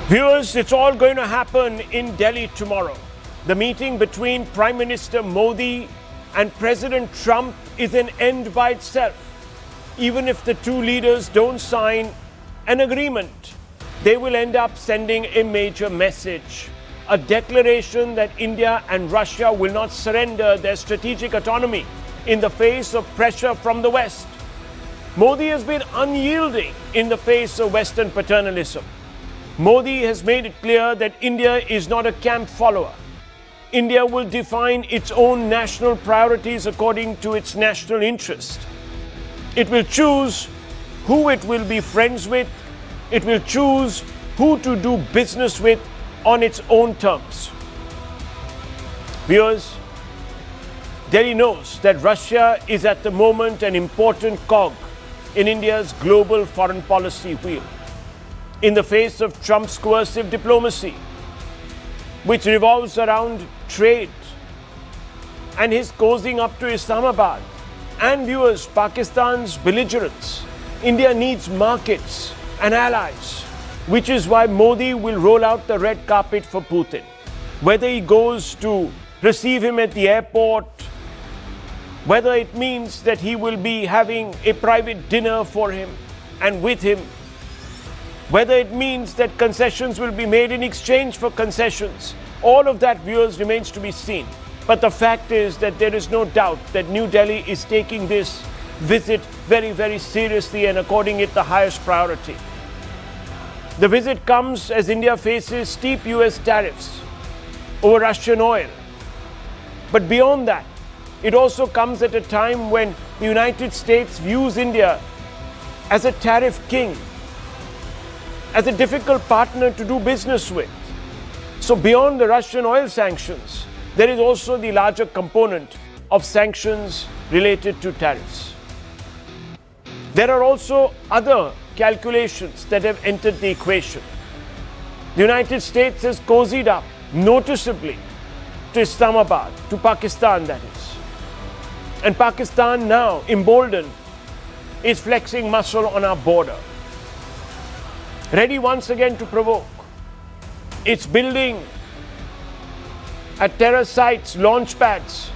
Viewers, it's all going to happen in Delhi tomorrow. The meeting between Prime Minister Modi and President Trump is an end by itself. Even if the two leaders don't sign an agreement, they will end up sending a major message, a declaration that India and Russia will not surrender their strategic autonomy in the face of pressure from the West. Modi has been unyielding in the face of Western paternalism. Modi has made it clear that India is not a camp follower. India will define its own national priorities according to its national interest. It will choose who it will be friends with. It will choose who to do business with on its own terms. Viewers, Delhi knows that Russia is at the moment an important cog in India's global foreign policy wheel. In the face of Trump's coercive diplomacy, which revolves around trade and his cozying up to Islamabad, and viewers, Pakistan's belligerence, India needs markets and allies, which is why Modi will roll out the red carpet for Putin. Whether he goes to receive him at the airport, whether it means that he will be having a private dinner for him and with him, whether it means that concessions will be made in exchange for concessions, all of that, viewers, remains to be seen. But the fact is that there is no doubt that New Delhi is taking this visit very, very seriously and according it the highest priority. The visit comes as India faces steep US tariffs over Russian oil. But beyond that, it also comes at a time when the United States views India as a tariff king, as a difficult partner to do business with. So beyond the Russian oil sanctions, there is also the larger component of sanctions related to tariffs. There are also other calculations that have entered the equation. The United States has cozied up noticeably to Islamabad, to Pakistan that is. And Pakistan now, emboldened, is flexing muscle on our border, ready once again to provoke. It's building at terror sites, launch pads,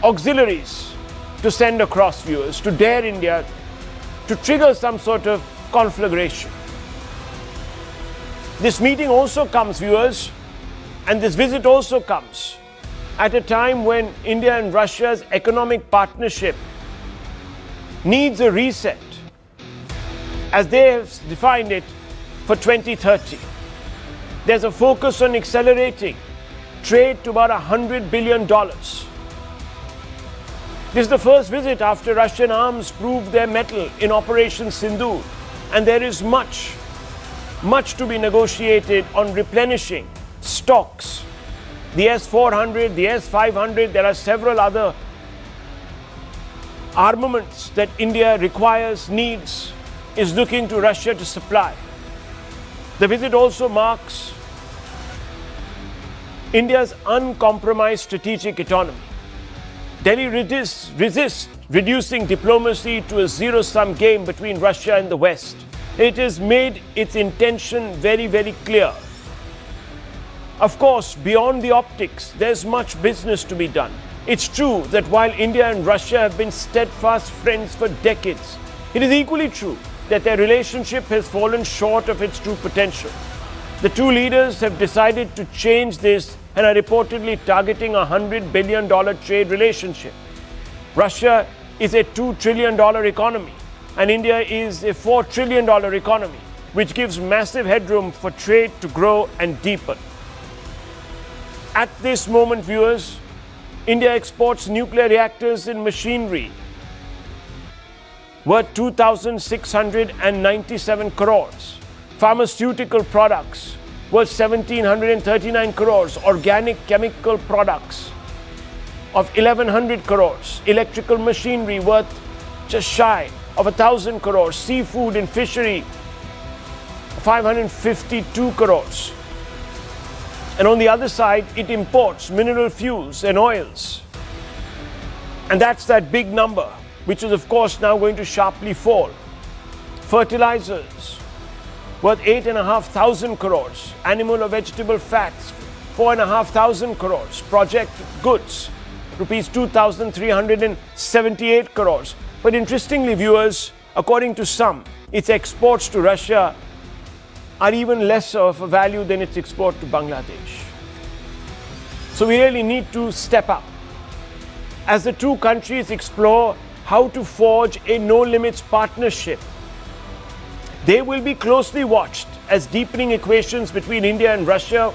auxiliaries to send across, viewers, to dare India to trigger some sort of conflagration. This meeting also comes, viewers, and this visit also comes at a time when India and Russia's economic partnership needs a reset, as they have defined it, for 2030. There's a focus on accelerating trade to about $100 billion. This is the first visit after Russian arms proved their mettle in Operation Sindoor, and there is much to be negotiated on replenishing stocks. The S-400, the S-500, there are several other armaments that India requires, needs, is looking to Russia to supply. The visit also marks India's uncompromised strategic autonomy. Delhi resists reducing diplomacy to a zero-sum game between Russia and the West. It has made its intention very, very clear. Of course, beyond the optics, there's much business to be done. It's true that while India and Russia have been steadfast friends for decades, it is equally true that their relationship has fallen short of its true potential. The two leaders have decided to change this and are reportedly targeting a $100 billion trade relationship. Russia is a $2 trillion economy, and India is a $4 trillion economy, which gives massive headroom for trade to grow and deepen. At this moment, viewers, India exports nuclear reactors and machinery worth 2,697 crores, pharmaceutical products worth 1,739 crores, organic chemical products of 1,100 crores, electrical machinery worth just shy of 1,000 crores, seafood and fishery 552 crores. And on the other side, it imports mineral fuels and oils. And that's that big number, which is of course now going to sharply fall. Fertilizers worth 8,500 crores. Animal or vegetable fats, 4,500 crores. Project goods, rupees 2,378 crores. But interestingly, viewers, according to some, its exports to Russia are even less of a value than its export to Bangladesh. So we really need to step up as the two countries explore how to forge a no-limits partnership. They will be closely watched as deepening equations between India and Russia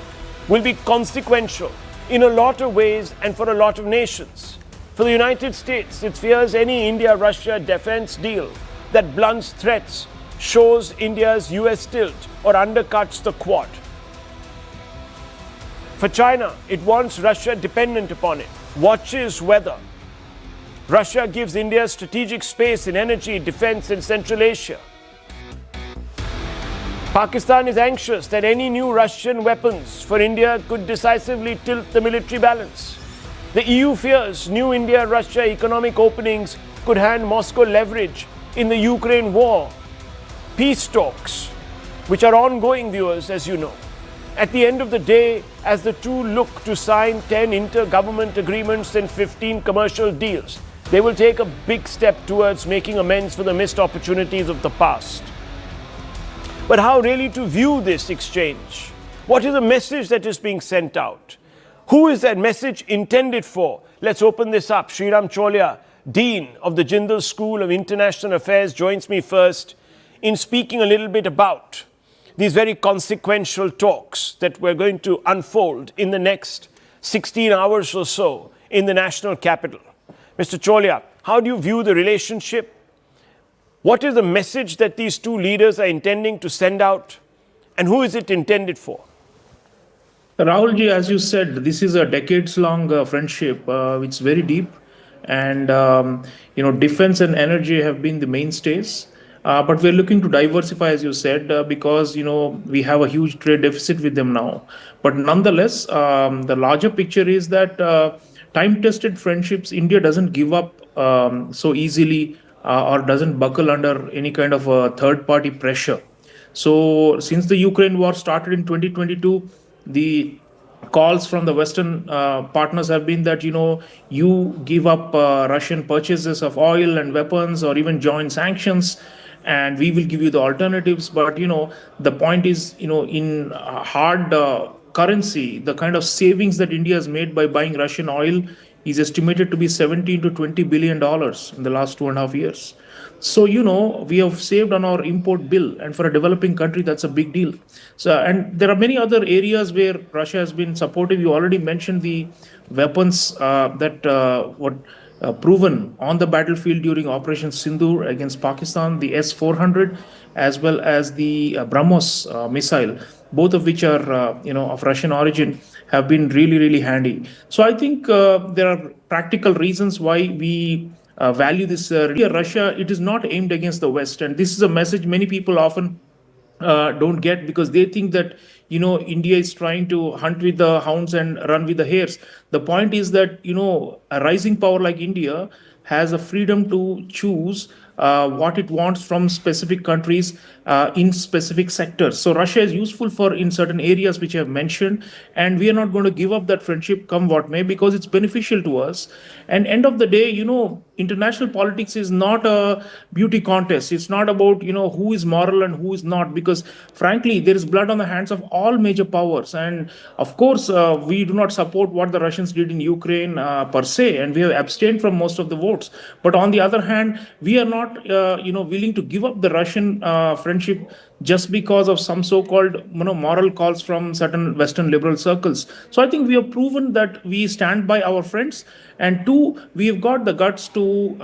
will be consequential in a lot of ways and for a lot of nations. For the United States, it fears any India-Russia defense deal that blunts threats, shows India's US tilt, or undercuts the Quad. For China, it wants Russia dependent upon it, watches whether Russia gives India strategic space in energy, defense, and Central Asia. Pakistan is anxious that any new Russian weapons for India could decisively tilt the military balance. The EU fears new India-Russia economic openings could hand Moscow leverage in the Ukraine war. Peace talks, which are ongoing, viewers, as you know. At the end of the day, as the two look to sign 10 inter-government agreements and 15 commercial deals, they will take a big step towards making amends for the missed opportunities of the past. But how really to view this exchange? What is the message that is being sent out? Who is that message intended for? Let's open this up. Sriram Cholia, Dean of the Jindal School of International Affairs, joins me first in speaking a little bit about these very consequential talks that we're going to unfold in the next 16 hours or so in the national capital. Mr. Cholia, how do you view the relationship? What is the message that these two leaders are intending to send out, and who is it intended for? Rahulji, as you said, this is a decades-long friendship. It's very deep, and defense and energy have been the mainstays. But we're looking to diversify, as you said, because we have a huge trade deficit with them now. But nonetheless, the larger picture is that time-tested friendships, India doesn't give up so easily or doesn't buckle under any kind of third-party pressure. So since the Ukraine war started in 2022, the calls from the Western partners have been that, you give up Russian purchases of oil and weapons or even join sanctions, and we will give you the alternatives. But, the point is, in hard currency, the kind of savings that India has made by buying Russian oil is estimated to be $17 to $20 billion in the last 2.5 years. So, we have saved on our import bill, and for a developing country, that's a big deal. So, and there are many other areas where Russia has been supportive. You already mentioned the weapons that were proven on the battlefield during Operation Sindoor against Pakistan, the S-400, as well as the BrahMos missile, both of which are, of Russian origin, have been really, really handy. So I think there are practical reasons why we value this. Russia, it is not aimed against the West. And this is a message many people often don't get, because they think that, India is trying to hunt with the hounds and run with the hares. The point is that, a rising power like India has a freedom to choose what it wants from specific countries in specific sectors. So Russia is useful for in certain areas which I have mentioned, and we are not going to give up that friendship come what may, because it's beneficial to us. And end of the day, international politics is not a beauty contest. It's not about, who is moral and who is not, because frankly, there is blood on the hands of all major powers. And of course, we do not support what the Russians did in Ukraine per se, and we have abstained from most of the votes. But on the other hand, we are not, willing to give up the Russian friendship just because of some so-called, moral calls from certain Western liberal circles. So I think we have proven that we stand by our friends, and two, we have got the guts to,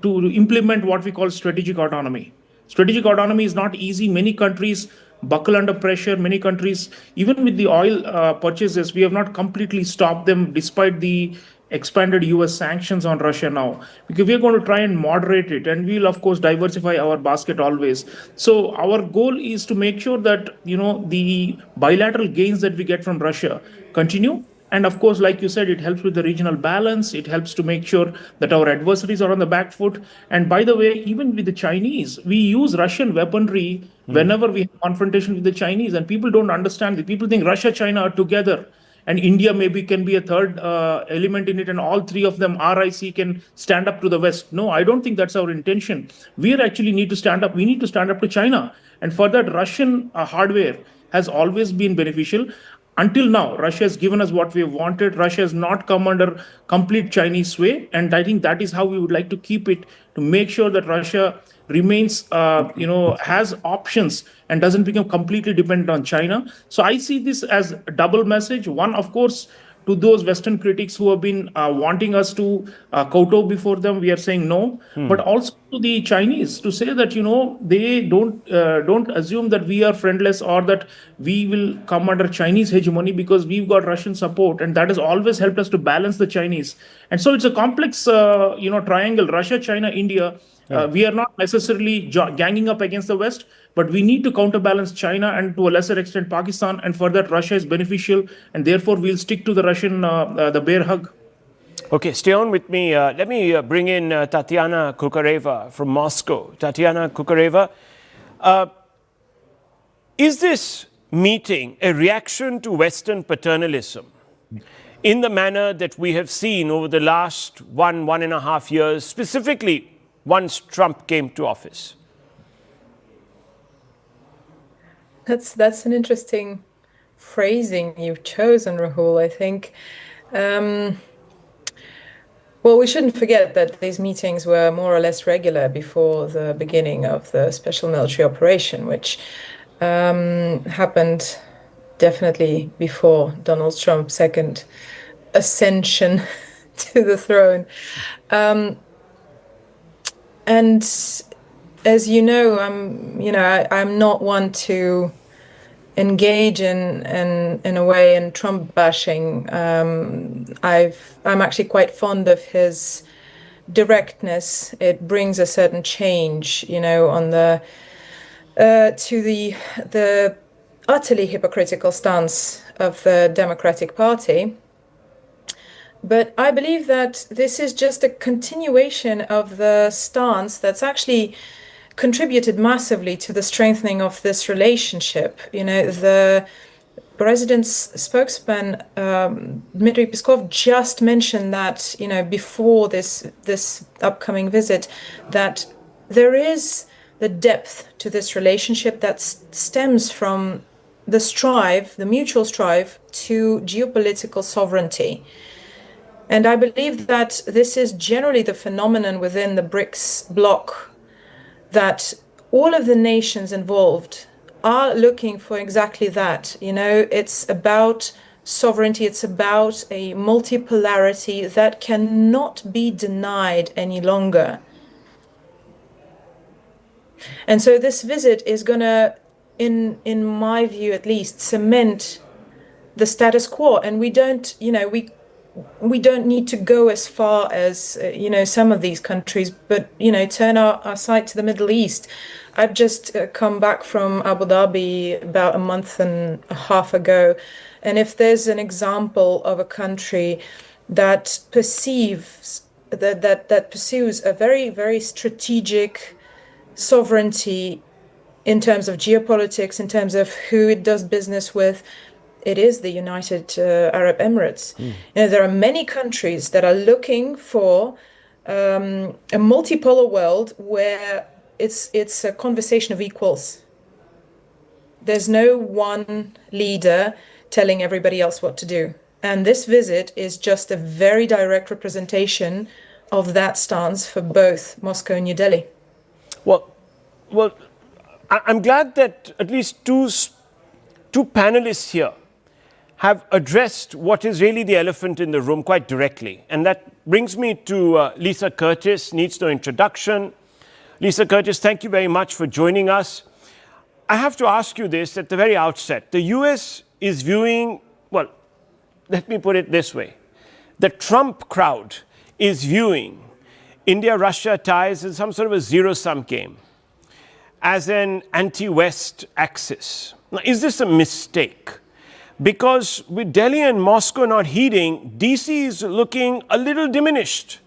to implement what we call strategic autonomy. Strategic autonomy is not easy. Many countries buckle under pressure. Many countries, even with the oil purchases, we have not completely stopped them despite the expanded US sanctions on Russia now, because we are going to try and moderate it, and we will of course diversify our basket always. So our goal is to make sure that the bilateral gains that we get from Russia continue, And of course, like you said, it helps with the regional balance. It helps to make sure that our adversaries are on the back foot. And by the way, even with the Chinese, we use Russian weaponry whenever we have confrontation with the Chinese. And people don't understand it. People think Russia, China are together. And India maybe can be a third element in it, and all three of them, RIC, can stand up to the West. No, I don't think that's our intention. We actually need to stand up. We need to stand up to China. And for that, Russian hardware has always been beneficial. Until now, Russia has given us what we have wanted. Russia has not come under complete Chinese sway. And I think that is how we would like to keep it, to make sure that Russia remains, has options and doesn't become completely dependent on China. So I see this as a double message. One, of course, to those Western critics who have been wanting us to kowtow before them, we are saying no. But also to the Chinese to say that they don't assume that we are friendless or that we will come under Chinese hegemony, because we've got Russian support, and that has always helped us to balance the Chinese. And so it's a complex triangle: Russia, China, India. We are not necessarily ganging up against the West, but we need to counterbalance China and to a lesser extent Pakistan. And for that, Russia is beneficial, and therefore we'll stick to the Russian, the bear hug. Okay, stay on with me. Let me bring in Tatiana Kukareva from Moscow. Tatiana Kukareva, is this meeting a reaction to Western paternalism in the manner that we have seen over the last 1.5 years, specifically once Trump came to office? That's an interesting phrasing you've chosen, Rahul. I think, well, we shouldn't forget that these meetings were more or less regular before the beginning of the special military operation, which happened definitely before Donald Trump's second ascension to the throne. And as you know, I'm not one to engage in a way in Trump bashing. I'm actually quite fond of his directness. It brings a certain change, on the to the utterly hypocritical stance of the Democratic Party. But I believe that this is just a continuation of the stance that's actually contributed massively to the strengthening of this relationship. The president's spokesman, Dmitry Peskov, just mentioned that, before this upcoming visit, that there is the depth to this relationship that stems from the mutual strive to geopolitical sovereignty. And I believe that this is generally the phenomenon within the BRICS bloc, that all of the nations involved are looking for exactly that. It's about sovereignty, it's about a multipolarity that cannot be denied any longer. And so this visit is going to, in my view at least, cement the status quo. And we don't need to go as far as, some of these countries, but, turn our sight to the Middle East. I've just come back from Abu Dhabi about a month and a half ago. And if there's an example of a country that pursues a very, very strategic sovereignty in terms of geopolitics, in terms of who it does business with, it is the United Arab Emirates. There are many countries that are looking for a multipolar world where it's a conversation of equals. There's no one leader telling everybody else what to do. And this visit is just a very direct representation of that stance for both Moscow and New Delhi. Well, I'm glad that at least two panelists here have addressed what is really the elephant in the room quite directly. And that brings me to Lisa Curtis, needs no introduction. Lisa Curtis, thank you very much for joining us. I have to ask you this at the very outset. The US is viewing, well, let me put it this way. The Trump crowd is viewing India-Russia ties as some sort of a zero-sum game, as an anti-West axis. Now, is this a mistake? Because with Delhi and Moscow not heeding, DC is looking a little diminished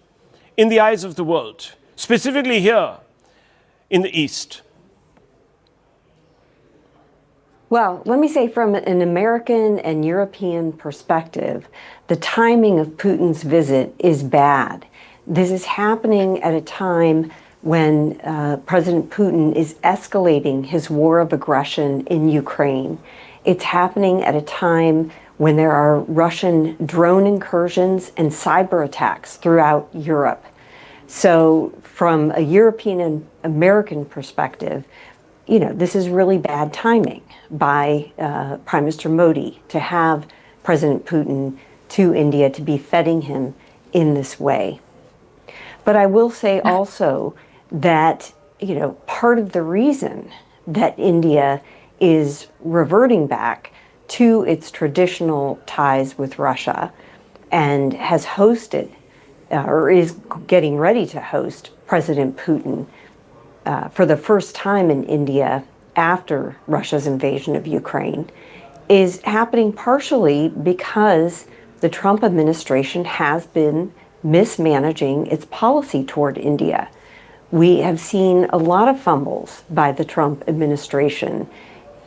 in the eyes of the world, specifically here in the East. Well, let me say from an American and European perspective, the timing of Putin's visit is bad. This is happening at a time when President Putin is escalating his war of aggression in Ukraine. It's happening at a time when there are Russian drone incursions and cyber attacks throughout Europe. So from a European and American perspective, you know, this is really bad timing by Prime Minister Modi to have President Putin to India, to be feting him in this way. But I will say also that, you know, part of the reason that India is reverting back to its traditional ties with Russia and has hosted or is getting ready to host President Putin for the first time in India after Russia's invasion of Ukraine is happening partially because the Trump administration has been mismanaging its policy toward India. We have seen a lot of fumbles by the Trump administration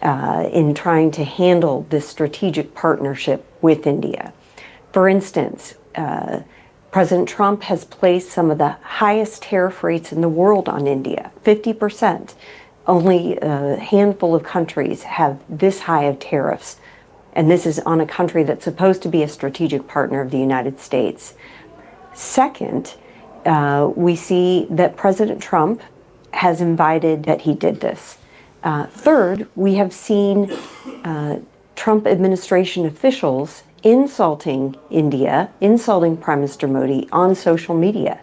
in trying to handle this strategic partnership with India. For instance, President Trump has placed some of the highest tariff rates in the world on India, 50%. Only a handful of countries have this high of tariffs. And this is on a country that's supposed to be a strategic partner of the United States. Second, we see that President Trump has invited that he did this. Third, we have seen Trump administration officials insulting India, insulting Prime Minister Modi on social media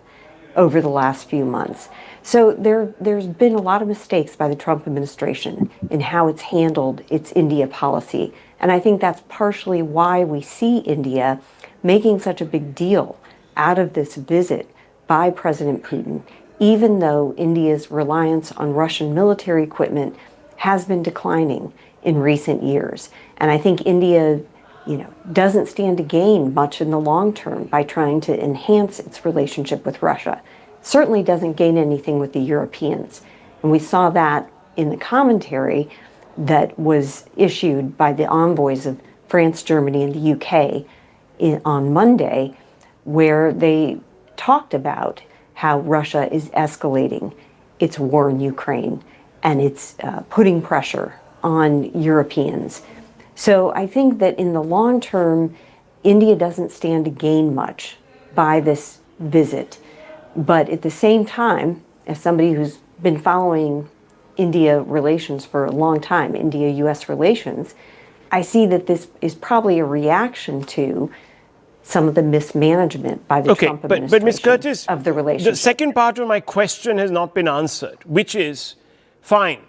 over the last few months. So there's been a lot of mistakes by the Trump administration in how it's handled its India policy. And I think that's partially why we see India making such a big deal out of this visit by President Putin, even though India's reliance on Russian military equipment has been declining in recent years. And I think India, you know, doesn't stand to gain much in the long term by trying to enhance its relationship with Russia. Certainly doesn't gain anything with the Europeans. And we saw that in the commentary that was issued by the envoys of France, Germany, and the UK on Monday, where they talked about how Russia is escalating its war in Ukraine and it's putting pressure on Europeans. So I think that in the long term, India doesn't stand to gain much by this visit. But at the same time, as somebody who's been following India relations for a long time, India-US relations, I see that this is probably a reaction to some of the mismanagement by the Trump administration but Ms. Curtis, of the relationship. The second part of my question has not been answered, which is, fine,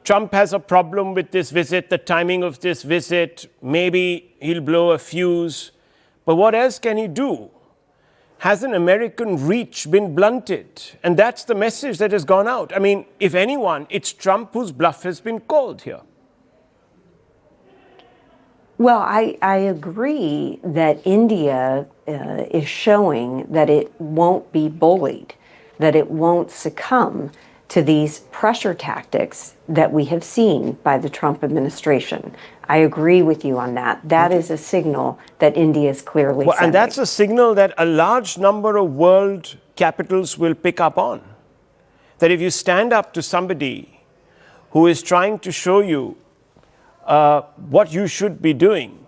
Trump has a problem with this visit, the timing of this visit, maybe he'll blow a fuse, but what else can he do? Has an American reach been blunted? And that's the message that has gone out. I mean, if anyone, it's Trump whose bluff has been called here. Well, I agree that India is showing that it won't be bullied, that it won't succumb to these pressure tactics that we have seen by the Trump administration. I agree with you on that. That is a signal that India is clearly sending. And that's a signal that a large number of world capitals will pick up on. That if you stand up to somebody who is trying to show you what you should be doing,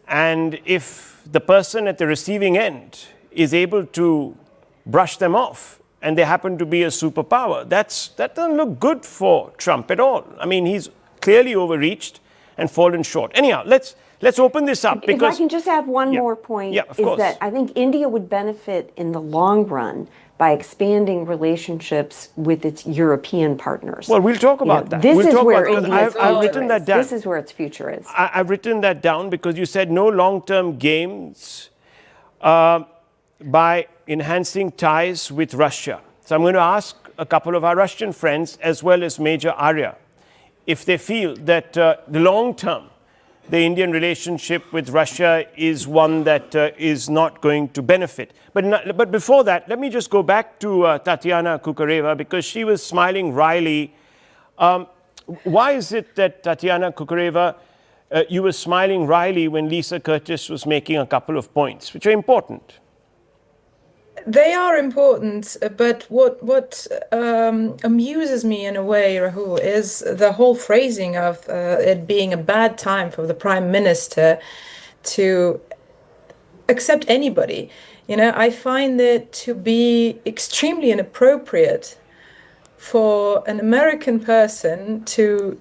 and if the person at the receiving end is able to brush them off, and they happen to be a superpower, that doesn't look good for Trump at all. I mean, he's clearly overreached and fallen short. Anyhow, let's open this up. Because if I can just add one more point, of course. That I think India would benefit in the long run by expanding relationships with its European partners. Well, we'll talk about that. This we'll is talk where about, India's I've written that down. This is where its future is. I've written that down because you said no long-term gains by enhancing ties with Russia. So I'm going to ask a couple of our Russian friends, as well as Major Arya, if they feel that the long term, the Indian relationship with Russia is one that is not going to benefit. But before that, let me just go back to Tatiana Kukareva, because she was smiling wryly. Why is it that, Tatiana Kukareva, you were smiling wryly when Lisa Curtis was making a couple of points, which are important? They are important, but what amuses me in a way, Rahul, is the whole phrasing of it being a bad time for the Prime Minister to accept anybody. You know, I find it to be extremely inappropriate for an American person to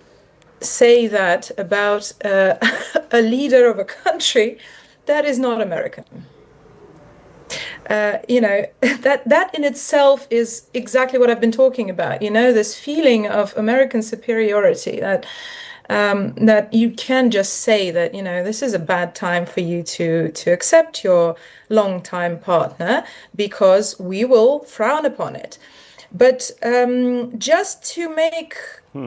say that about a leader of a country that is not American. You know, that in itself is exactly what I've been talking about. You know, this feeling of American superiority, that that you can just say that, you know, this is a bad time for you to accept your longtime partner because we will frown upon it. But just to make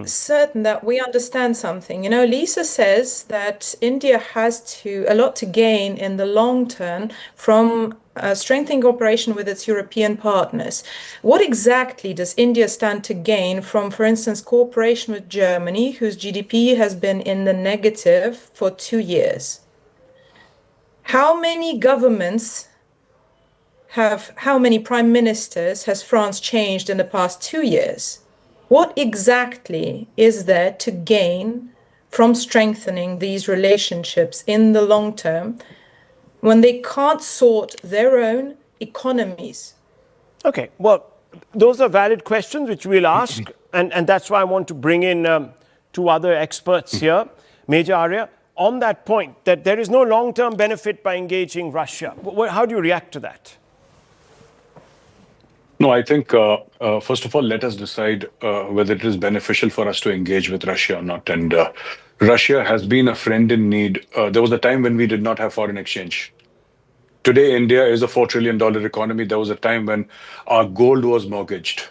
certain that we understand something, you know, Lisa says that India has a lot to gain in the long term from strengthening cooperation with its European partners. What exactly does India stand to gain from, for instance, cooperation with Germany, whose GDP has been in the negative for 2 years? How many governments how many prime ministers has France changed in the past 2 years? What exactly is there to gain from strengthening these relationships in the long term when they can't sort their own economies? Okay, well, those are valid questions which we'll ask, and that's why I want to bring in 2 other experts here. Major Arya, on that point, that there is no long-term benefit by engaging Russia. How do you react to that? No, I think, first of all, let us decide whether it is beneficial for us to engage with Russia or not. And Russia has been a friend in need. There was a time when we did not have foreign exchange. Today, India is a $4 trillion economy. There was a time when our gold was mortgaged.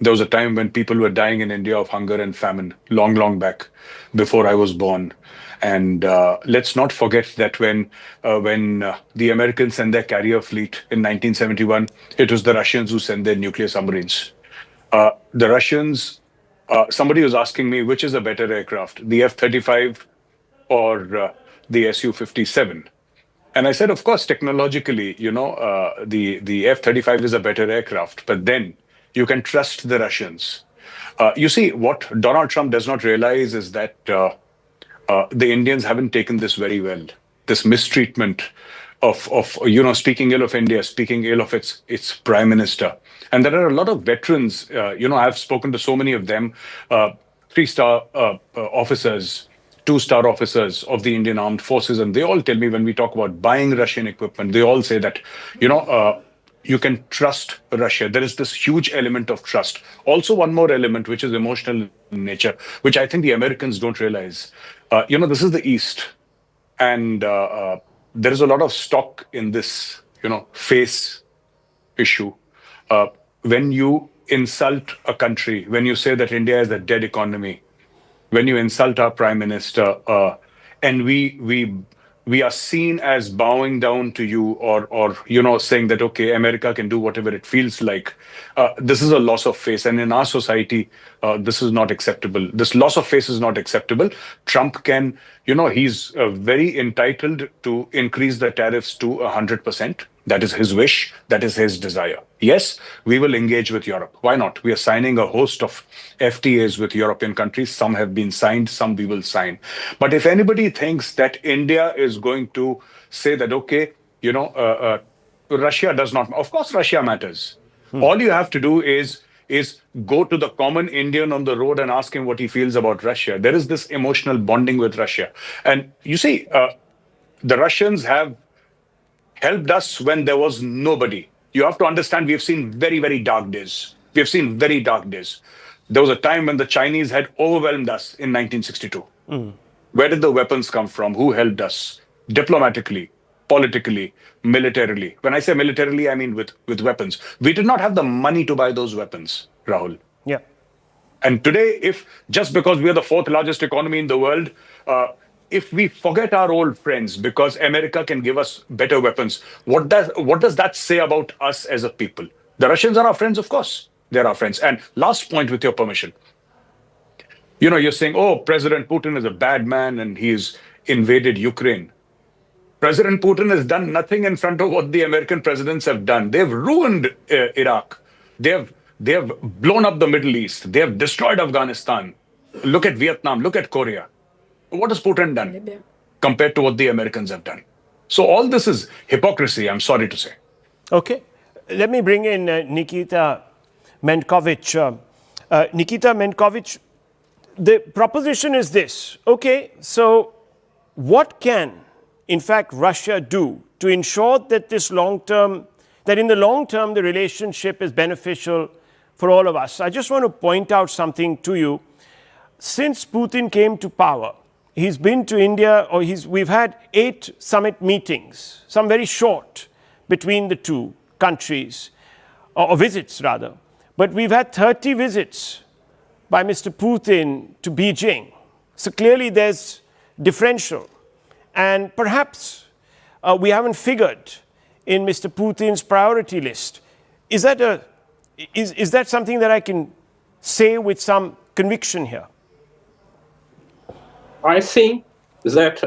There was a time when people were dying in India of hunger and famine, long, long back, before I was born. And let's not forget that when the Americans sent their carrier fleet in 1971, it was the Russians who sent their nuclear submarines. The Russians, somebody was asking me, which is a better aircraft, the F-35 or the Su-57? And I said, of course, technologically, you know, the F-35 is a better aircraft, but then you can trust the Russians. You see, what Donald Trump does not realize is that the Indians haven't taken this very well. This mistreatment of you know, speaking ill of India, speaking ill of its prime minister. And there are a lot of veterans, you know, I've spoken to so many of them, 3-star officers, 2-star officers of the Indian Armed Forces, and they all tell me when we talk about buying Russian equipment, they all say that, you know, you can trust Russia. There is this huge element of trust. Also, one more element, which is emotional in nature, which I think the Americans don't realize. You know, this is the East, and there is a lot of stock in this, you know, face issue. When you insult a country, when you say that India is a dead economy, when you insult our prime minister, and we are seen as bowing down to you, or you know, saying that, okay, America can do whatever it feels like. This is a loss of face, and in our society, this is not acceptable. This loss of face is not acceptable. Trump can, you know, he's very entitled to increase the tariffs to 100%. That is his wish. That is his desire. Yes, we will engage with Europe. Why not? We are signing a host of FTAs with European countries. Some have been signed, some we will sign. But if anybody thinks that India is going to say that, okay, you know, Russia does not, of course, Russia matters. All you have to do is go to the common Indian on the road and ask him what he feels about Russia. There is this emotional bonding with Russia. And you see, the Russians have helped us when there was nobody. You have to understand, we have seen very, very dark days. We have seen very dark days. There was a time when the Chinese had overwhelmed us in 1962. Where did the weapons come from? Who helped us? Diplomatically, politically, militarily. When I say militarily, I mean with weapons. We did not have the money to buy those weapons, Rahul. Yeah. And today, if just because we are the 4th largest economy in the world, if we forget our old friends because America can give us better weapons, what does that say about us as a people? The Russians are our friends, of course. They're our friends. And last point, with your permission. You're saying, oh, President Putin is a bad man and he's invaded Ukraine. President Putin has done nothing in front of what the American presidents have done. They've ruined Iraq. They have blown up the Middle East. They have destroyed Afghanistan. Look at Vietnam. Look at Korea. What has Putin done compared to what the Americans have done? So all this is hypocrisy, I'm sorry to say. Okay. Let me bring in Nikita Menkovich. Nikita Menkovich, the proposition is this. Okay, so what can, in fact, Russia do to ensure that in the long term, the relationship is beneficial for all of us? I just want to point out something to you. Since Putin came to power, he's been to India, we've had 8 summit meetings, some very short, between the two countries, or visits rather. But we've had 30 visits by Mr. Putin to Beijing. So clearly there's differential. And perhaps we haven't figured in Mr. Putin's priority list. Is that something that I can say with some conviction here? I think that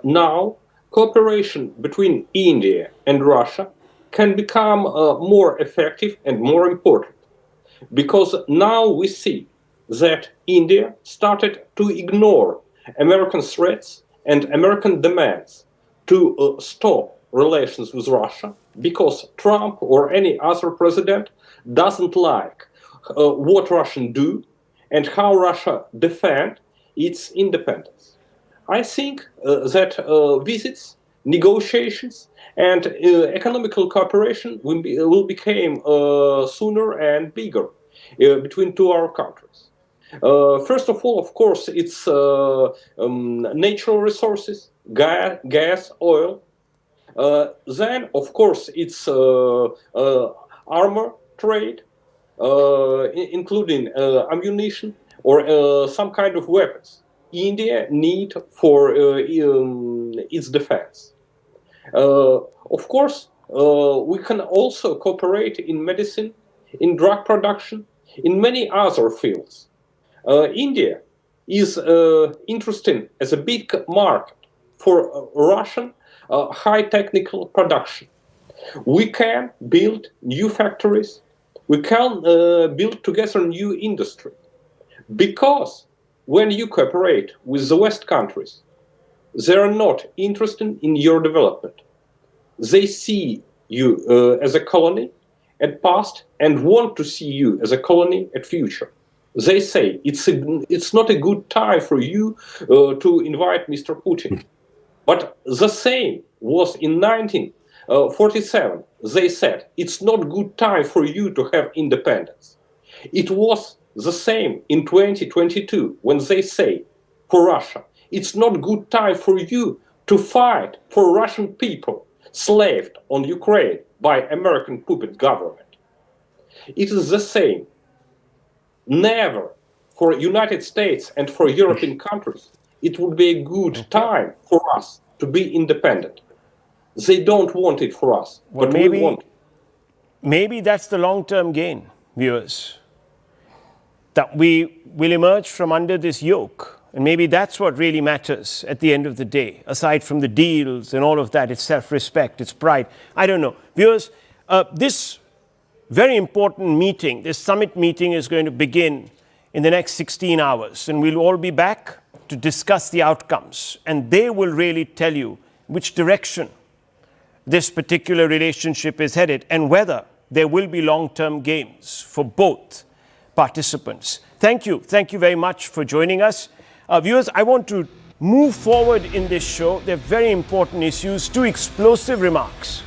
now cooperation between India and Russia can become more effective and more important, because now we see that India started to ignore American threats and American demands to stop relations with Russia, because Trump or any other president doesn't like what Russians do and how Russia defend its independence. I think that visits, negotiations, and economical cooperation will become sooner and bigger between our countries. First of all, of course, it's natural resources, gas, oil. Then, of course, it's armor trade, including ammunition or some kind of weapons India need for its defense. Of course, we can also cooperate in medicine, in drug production, in many other fields. India is interesting as a big market for Russian high technical production. We can build new factories. We can build together new industry. Because when you cooperate with the West countries, they are not interested in your development. They see you as a colony at past and want to see you as a colony at future. They say it's not a good time for you to invite Mr. Putin. But the same was in 1947. They said it's not good time for you to have independence. It was the same in 2022 when they say for Russia, it's not good time for you to fight for Russian people slaved on Ukraine by American puppet government. It is the same. Never for United States and for European countries it would be a good time for us to be independent. They don't want it for us, well, but we want it. Maybe that's the long-term gain, viewers. That we will emerge from under this yoke. And maybe that's what really matters at the end of the day. Aside from the deals and all of that, it's self-respect, it's pride. I don't know. Viewers, this very important meeting, this summit meeting is going to begin in the next 16 hours. And we'll all be back to discuss the outcomes. And they will really tell you which direction this particular relationship is headed and whether there will be long-term gains for both participants. Thank you very much for joining us. Viewers, I want to move forward in this show. They're very important issues. 2 explosive remarks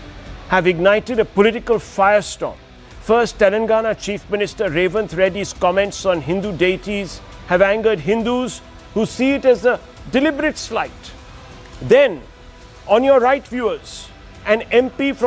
have ignited a political firestorm. First, Telangana Chief Minister Revanth Reddy's comments on Hindu deities have angered Hindus who see it as a deliberate slight. Then, on your right, viewers, an MP from